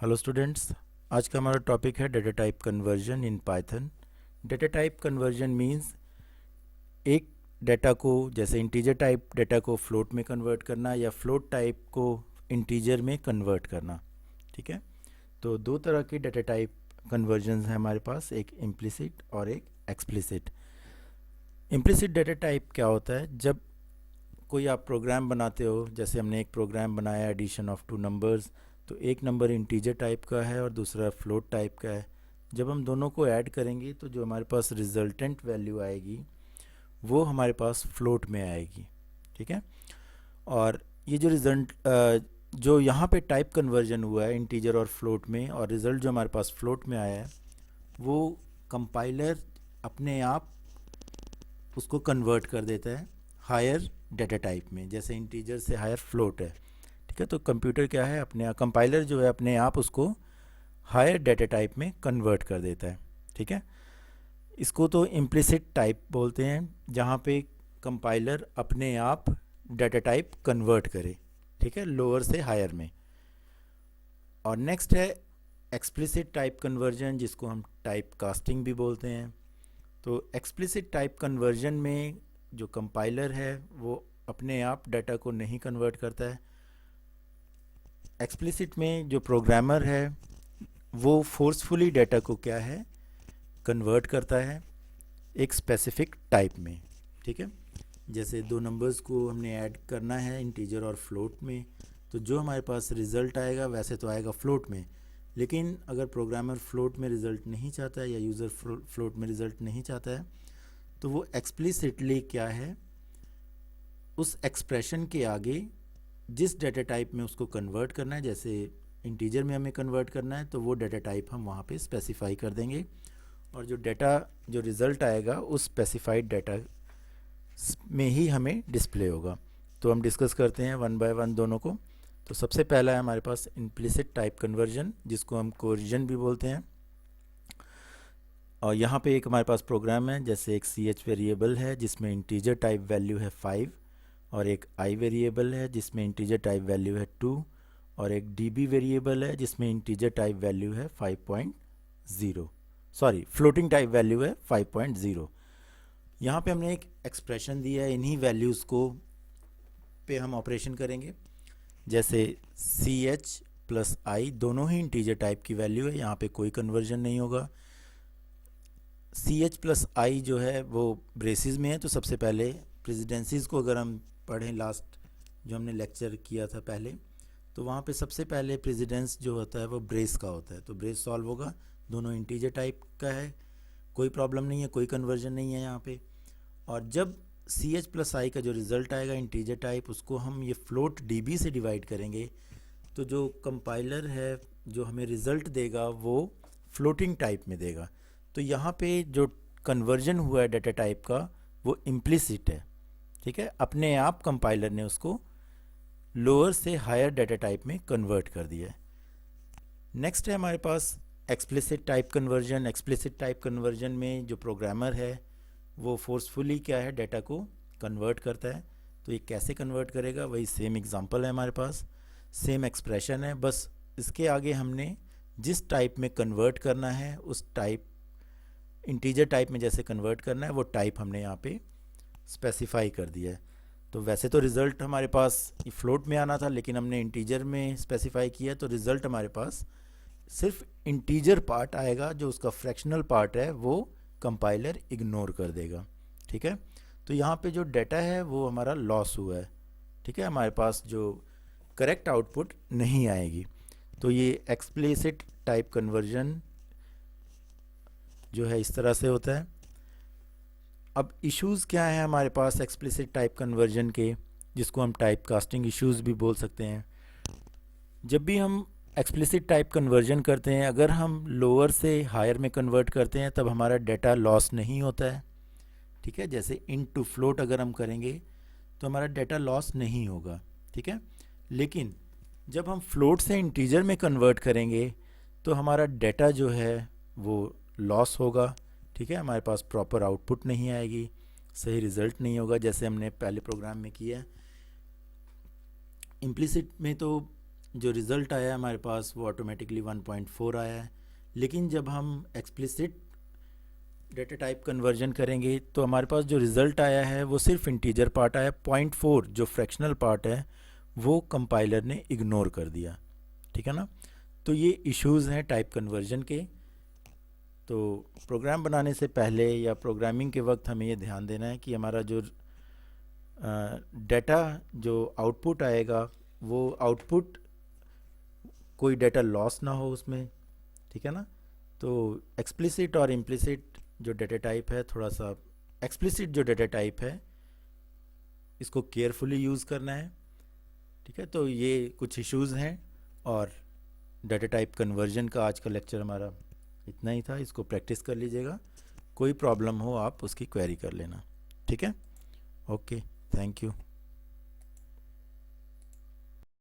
Hello students. आज का हमारा टॉपिक है data type conversion in Python. Data type conversion means एक डेटा को, जैसे इंटीजर टाइप डेटा को फ्लोट में कन्वर्ट करना या फ्लोट टाइप को इंटीजर में कन्वर्ट करना। ठीक है, तो दो तरह की डेटा टाइप कन्वर्जन है हमारे पास, एक इम्प्लिसिट और एक एक्सप्लिसिट। इम्प्लिसिट डेटा टाइप क्या होता है? जब कोई आप प्रोग्राम बनाते हो, जैसे हमने एक प्रोग्राम बनाया एडिशन ऑफ टू नंबर्स, तो एक नंबर इंटीजर टाइप का है और दूसरा फ्लोट टाइप का है। जब हम दोनों को ऐड करेंगे तो जो हमारे पास रिजल्टेंट वैल्यू आएगी वो हमारे पास फ्लोट में आएगी। ठीक है, और ये जो रिजल्ट जो यहाँ पे टाइप कन्वर्जन हुआ है इंटीजर और फ्लोट में, और रिज़ल्ट जो हमारे पास फ्लोट में आया है, वो कंपाइलर अपने आप उसको कन्वर्ट कर देता है हायर डेटा टाइप में। जैसे इंटीजर से हायर फ्लोट है, ठीक है, तो कंप्यूटर क्या है, अपने कंपाइलर जो है अपने आप उसको हायर डेटा टाइप में कन्वर्ट कर देता है। ठीक है, इसको तो इम्प्लिसिट टाइप बोलते हैं, जहाँ पे कंपाइलर अपने आप डेटा टाइप कन्वर्ट करे, ठीक है, लोअर से हायर में। और नेक्स्ट है एक्सप्लिसिट टाइप कन्वर्जन, जिसको हम टाइप कास्टिंग भी बोलते हैं। तो एक्सप्लिसिट टाइप कन्वर्जन में जो कंपाइलर है वो अपने आप डाटा को नहीं कन्वर्ट करता है। एक्सप्लिसिट में जो प्रोग्रामर है वो फोर्सफुली डाटा को क्या है, कन्वर्ट करता है एक स्पेसिफिक टाइप में। ठीक है, जैसे दो नंबर्स को हमने ऐड करना है इंटीजर और फ्लोट में, तो जो हमारे पास रिज़ल्ट आएगा वैसे तो आएगा फ्लोट में, लेकिन अगर प्रोग्रामर फ्लोट में रिज़ल्ट नहीं चाहता है या यूज़र फ्लोट में रिज़ल्ट नहीं चाहता है, तो वो एक्सप्लिसिटली क्या है, उस एक्सप्रेशन के आगे जिस डेटा टाइप में उसको कन्वर्ट करना है, जैसे इंटीजर में हमें कन्वर्ट करना है, तो वो डेटा टाइप हम वहाँ पे स्पेसिफाई कर देंगे, और जो डेटा जो रिज़ल्ट आएगा उस स्पेसिफाइड डेटा में ही हमें डिस्प्ले होगा। तो हम डिस्कस करते हैं वन बाय वन दोनों को। तो सबसे पहला है हमारे पास इम्प्लिसिट टाइप कन्वर्जन, जिसको हम कोरिजन भी बोलते हैं। और यहाँ पे एक हमारे पास प्रोग्राम है, जैसे एक ch वेरिएबल है जिसमें इंटीजर टाइप वैल्यू है 5, और एक i वेरिएबल है जिसमें इंटीजर टाइप वैल्यू है 2, और एक db वेरिएबल है जिसमें इंटीजर टाइप वैल्यू है 5.0, सॉरी फ्लोटिंग टाइप वैल्यू है 5.0। यहाँ पे हमने एक एक्सप्रेशन दिया है, इन्हीं वैल्यूज़ को पे हम ऑपरेशन करेंगे। जैसे ch प्लस i दोनों ही इंटीजर टाइप की वैल्यू है, यहाँ पे कोई कन्वर्जन नहीं होगा। ch प्लस i जो है वो ब्रेसिस में है, तो सबसे पहले प्रेसिडेंसीज को अगर हम पढ़ें, लास्ट जो हमने लेक्चर किया था पहले, तो वहाँ पे सबसे पहले प्रेसिडेंस जो होता है वो ब्रेस का होता है, तो ब्रेस सॉल्व होगा। दोनों इंटीजर टाइप का है, कोई प्रॉब्लम नहीं है, कोई कन्वर्जन नहीं है यहाँ पे। और जब ch प्लस आई का जो रिज़ल्ट आएगा इंटीजर टाइप, उसको हम ये फ्लोट db से डिवाइड करेंगे, तो जो कंपाइलर है जो हमें रिज़ल्ट देगा वो फ्लोटिंग टाइप में देगा। तो यहाँ पे जो कन्वर्जन हुआ है डाटा टाइप का वो इम्प्लिसिट है। ठीक है, अपने आप कंपाइलर ने उसको लोअर से हायर डाटा टाइप में कन्वर्ट कर दिया है। नेक्स्ट है हमारे पास explicit type conversion. Explicit type conversion में जो प्रोग्रामर है वो फोर्सफुली क्या है, डाटा को कन्वर्ट करता है। तो ये कैसे कन्वर्ट करेगा, वही सेम एग्जांपल है हमारे पास, सेम एक्सप्रेशन है, बस इसके आगे हमने जिस टाइप में कन्वर्ट करना है उस टाइप, इंटीजर टाइप में जैसे कन्वर्ट करना है वो टाइप हमने यहाँ पे स्पेसिफाई कर दिया है। तो वैसे तो रिज़ल्ट हमारे पास फ्लोट में आना था, लेकिन हमने इंटीजर में स्पेसिफाई किया, तो रिज़ल्ट हमारे पास सिर्फ इंटीजर पार्ट आएगा, जो उसका फ्रैक्शनल पार्ट है वो कंपाइलर इग्नोर कर देगा। ठीक है, तो यहाँ पे जो डाटा है वो हमारा लॉस हुआ है। ठीक है, हमारे पास जो करेक्ट आउटपुट नहीं आएगी। तो ये एक्सप्लिसिट टाइप कन्वर्जन जो है इस तरह से होता है। अब इश्यूज़ क्या है हमारे पास एक्सप्लिसिट टाइप कन्वर्जन के, जिसको हम टाइप कास्टिंग इश्यूज़ भी बोल सकते हैं। जब भी हम एक्सप्लिसिट टाइप कन्वर्जन करते हैं, अगर हम लोअर से हायर में कन्वर्ट करते हैं तब हमारा डाटा लॉस नहीं होता है। ठीक है, जैसे इन टू फ्लोट अगर हम करेंगे तो हमारा डाटा लॉस नहीं होगा। ठीक है, लेकिन जब हम फ्लोट से इंटीजर में कन्वर्ट करेंगे तो हमारा डाटा जो है वो लॉस होगा। ठीक है, हमारे पास प्रॉपर आउटपुट नहीं आएगी, सही रिज़ल्ट नहीं होगा, जैसे हमने पहले प्रोग्राम में किया है। इम्प्लिसिट में तो जो रिज़ल्ट आया है हमारे पास वो ऑटोमेटिकली 1.4 आया है। लेकिन जब हम एक्सप्लिसिट डेटा टाइप कन्वर्जन करेंगे तो हमारे पास जो रिज़ल्ट आया है वो सिर्फ इंटीजर पार्ट आया, 0.4 जो फ्रैक्शनल पार्ट है वो कंपाइलर ने इग्नोर कर दिया। ठीक है ना। तो ये इश्यूज़ हैं टाइप कन्वर्जन के। तो प्रोग्राम बनाने से पहले या प्रोग्रामिंग के वक्त हमें ये ध्यान देना है कि हमारा जो डेटा जो आउटपुट आएगा वो आउटपुट कोई डेटा लॉस ना हो उसमें। ठीक है ना। तो एक्सप्लिसिट और इम्प्लिसिट जो डेटा टाइप है, थोड़ा सा एक्सप्लिसिट जो डेटा टाइप है इसको केयरफुली यूज़ करना है। ठीक है। तो ये कुछ इश्यूज़ हैं और डेटा टाइप कन्वर्जन का आज का लेक्चर हमारा इतना ही था। इसको प्रैक्टिस कर लीजिएगा, कोई प्रॉब्लम हो आप उसकी क्वेरी कर लेना। ठीक है। Okay, thank you.